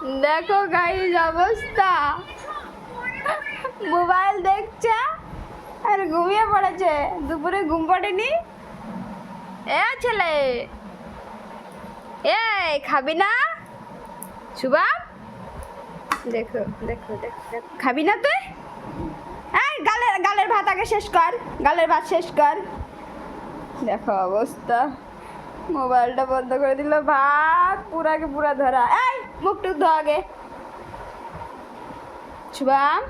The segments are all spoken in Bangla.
দেখো গাইস অবস্থা, মোবাইল দেখছে আর ঘুমিয়ে পড়েছে। দুপুরে ঘুম পড়েনি। এ ছেলে, এই খাবি না? শুভম, দেখো দেখো দেখো দেখো, খাবি না তুই? এই গালের গালের ভাত আগে শেষ কর, গালের ভাত শেষ কর। দেখো অবস্থা, মোবাইলটা বন্ধ করে দিল, ভাত পুরাকে পুরা ধরা। এই মুখ টুক ধো আগে। শুভম,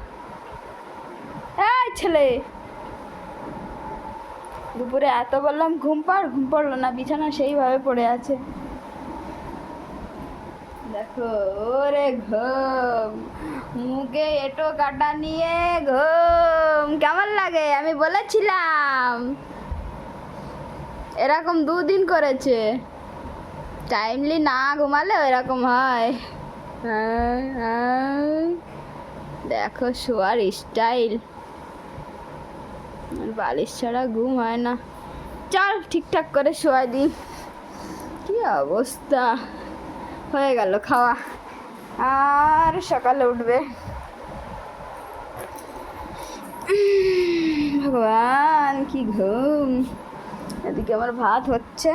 এই ছেলে, দুপুরে এত বললাম ঘুম পাড়, ঘুম পড়লো না, বিছানা সেইভাবে পড়ে আছে। দেখো ওরে ঘুম, মুখে এটো কাটা নিয়ে ঘুম। কেমন লাগে? আমি বলেছিলাম এরকম 2 দিন করেছে। টাইমলি না ঘুমালে এরকম হয়। দেখো শোয়ার স্টাইল, বালিশ ছাড়া ঘুম হয় না। চল ঠিকঠাক করে শোয়াই দিই। কি অবস্থা, হয়ে গেল খাওয়া, আর সকালে উঠবে। ভগবান কি ঘুম। এদিকে আমার ভাত হচ্ছে।